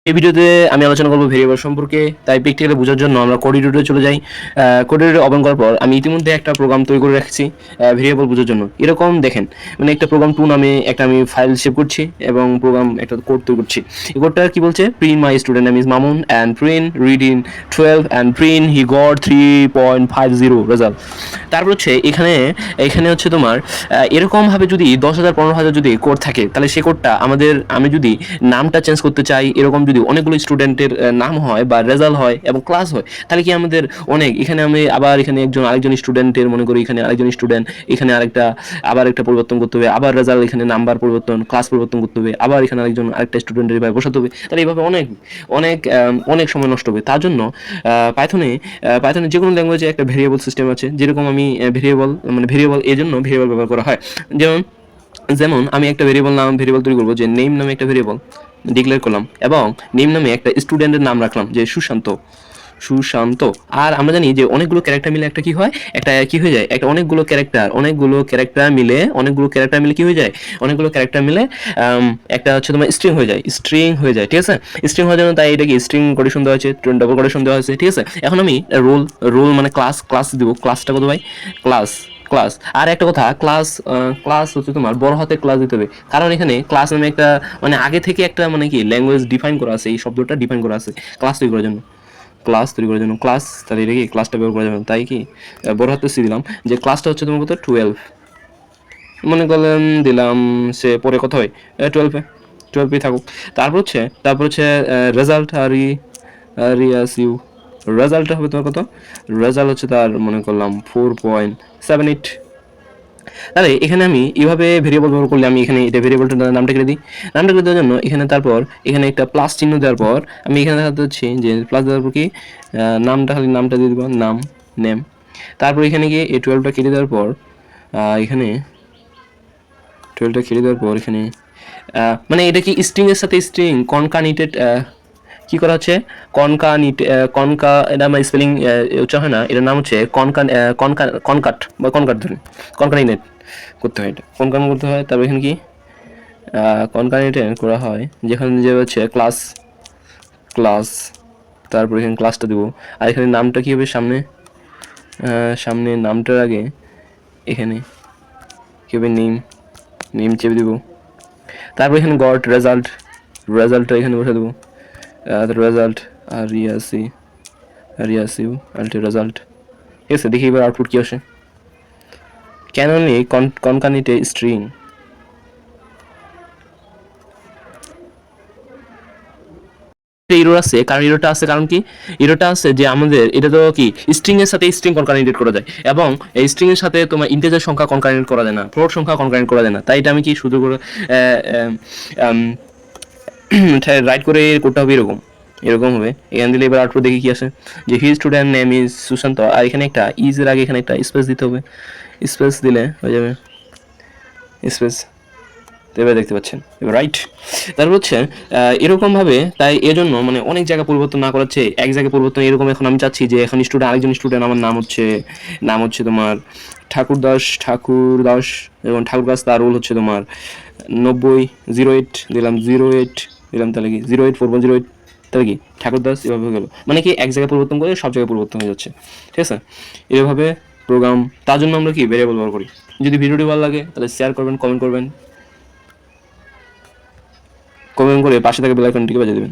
এই ভিডিওতে আমি আলোচনা করব ভেরিয়েবল সম্পর্কে। তাই প্র্যাকটিক্যালি বোঝার জন্য আমরা কোড এডিটরে চলে যাই। কোড এডিটরে ওপেন করার পর আমি ইতিমধ্যে একটা প্রোগ্রাম তৈরি করে রাখছি ভেরিয়েবল বোঝার জন্য। এরকম দেখেন, মানে একটা প্রোগ্রাম 2 নামে একটা আমি ফাইল সেভ করছি এবং প্রোগ্রাম একটা কোড তৈরি করছি। এই কোডটা কি বলছে, print my student name is Mamun and print reading 12 and print he got 3.50 result. তারপর হচ্ছে এখানে হচ্ছে তোমার এরকমভাবে যদি 10,000 15,000 যদি কোড থাকে, তাহলে সে কোডটা আমি যদি নামটা চেঞ্জ করতে চাই, এরকম যদি অনেকগুলো স্টুডেন্টের নাম হয় বা রেজাল্ট হয় এবং ক্লাস হয়, তাহলে কি আমাদের এখানে আমি আবার এখানে আরেকজন স্টুডেন্টের, মনে করি এখানে আরেকজন স্টুডেন্ট, এখানে আবার একটা পরিবর্তন করতে হবে, আবার রেজাল্ট এখানে নাম্বার পরিবর্তন, ক্লাস পরিবর্তন করতে হবে, আবার এখানে আরেকটা স্টুডেন্টের এভাবে বসাতে হবে। তাহলে এইভাবে অনেক সময় নষ্ট হবে। তার জন্য পাইথনে যে কোনো ল্যাঙ্গুয়েজে একটা ভেরিয়েবল সিস্টেম আছে। যেরকম আমি ভেরিয়েবল এই জন্য ভেরিয়েবল ব্যবহার করা হয়। যেমন আমি একটা ভেরিয়েবল তৈরি করবো, যে নেম নামে একটা ভেরিয়েবল ডিক্লেয়ার করলাম এবং নেম নামে একটা স্টুডেন্টের নাম রাখলাম যে সুশান্ত। আর আমরা জানি যে অনেকগুলো ক্যারেক্টার মিলে একটা কি হয়, একটা কি হয়ে যায়, একটা অনেকগুলো ক্যারেক্টার মিলে কি হয়ে যায়, অনেকগুলো ক্যারেক্টার মিলে একটা হচ্ছে তোমার স্ট্রিং হয়ে যায়। ঠিক আছে, স্ট্রিং হওয়ার জন্য তাই এটা কি স্ট্রিং কোটেশন দেওয়া হয়েছে, ডবল কোটেশন দেওয়া হয়েছে। ঠিক আছে, এখন আমি রোল মানে ক্লাস দিব। ক্লাসটা কত ভাই, ক্লাস। আর একটা কথা, ক্লাস হচ্ছে তোমার বড় হাতের ক্লাস দিতে হবে, কারণ এখানে ক্লাস নামে একটা আগে থেকে একটা কি ল্যাঙ্গুয়েজ ডিফাইন করা আছে, এই শব্দটা ডিফাইন করা আছে ক্লাস তৈরি করার জন্য। তাহলে এটা কি ক্লাসটা ব্যবহার করা যাবে, তাই কি বড় হাতে সি দিলাম, যে ক্লাসটা হচ্ছে তোমার কত 12, মনে করলেন দিলাম, সে পরে কত হয় 12 থাকুক। তারপর হচ্ছে রেজাল্ট রেজাল্টটা হবে তোমার কত, রেজাল্ট হচ্ছে তার মনে করলাম 4.78। তাহলে এখানে আমি এইভাবে ভেরিয়েবল ব্যবহার করলে আমি এখানে এটা ভেরিয়েবলটার নামটা কেটে দিই। নামটা কেটে দেওয়ার জন্য এখানে একটা প্লাস চিহ্ন দেওয়ার পর আমি এখানে দেখাতে হচ্ছে যে প্লাস দেওয়ার পর কি নামটা দিয়ে দেবো, নেম। তারপর এখানে গিয়ে এই 12টা কেটে দেওয়ার পর এখানে এখানে এটা কি স্ট্রিং এর সাথে স্ট্রিং কনকানিটেড কি করা হচ্ছে, এটা আমার স্পেলিং উচ্চারণ হয় না, এটার নাম হচ্ছে কনকাট ধরে কনকানিনেট করতে হয়, এটা কনকান করতে হয়। তারপর এখানে কি কনকানিটেড করা হয়, যেখানে যে হচ্ছে ক্লাস, তারপর এখানে ক্লাসটা দেবো। আর এখানে নামটা কি হবে, সামনে নামটার আগে এখানে কি হবে, নেম চেপে দেবো। তারপর এখানে গট রেজাল্টটা এখানে বসে দেবো, রেজাল্ট আর রিয়াসিউ রেজাল্ট। ঠিক আছে, দেখি এবার আউটপুট কি আসে। ক্যাননলি কনকানিটে স্ট্রিং, এরোটা আছে কারণ কি, এরোটা আছে যে আমাদের এটা তো কি স্ট্রিং এর সাথে স্ট্রিং কনকানেটেড করা যায়, এবং এই স্ট্রিং এর সাথে তোমার ইন্টিজার সংখ্যা কনকানেট করা যায় না, ফ্লোট সংখ্যা কনকানেট করা যায় না। তাই এটা আমি কি শুধু করে রাইট করে কোডটা হবে এরকম হবে। এখান দিলে এবার আউটপুট দেখি কি আসে, যে হি স্টুডেন্ট নেম ইজ সুশান্ত, আর এখানে একটা এর আগে এখানে একটা স্পেস দিতে হবে, স্পেস দিলে হয়ে যাবে স্পেস। এবার দেখতে পাচ্ছেন, রাইট। তারপর হচ্ছে এরকমভাবে, তাই এজন্য অনেক জায়গা পরিবর্তন না করাচ্ছে, এক জায়গায় পরিবর্তন এরকম। এখন আমি চাচ্ছি যে এখন আরেকজন স্টুডেন্ট, আমার নাম হচ্ছে তোমার ঠাকুর দাস এবং ঠাকুর দাস, তার রোল হচ্ছে তোমার 08 দিলাম, তাহলে কি 08 তাহলে কি ঠাকুর দাস, এভাবে হয়ে গেল। কি এক জায়গায় পরিবর্তন করে সব জায়গায় পরিবর্তন হয়ে যাচ্ছে। ঠিক আছে, এভাবে প্রোগ্রাম, তার জন্য আমরা কি ভেরিয়েবল ব্যবহার করি। যদি ভিডিওটি ভালো লাগে তাহলে শেয়ার করবেন, কমেন্ট করে পাশে থাকা বেল আইকনটিকে বাজিয়ে দেবেন।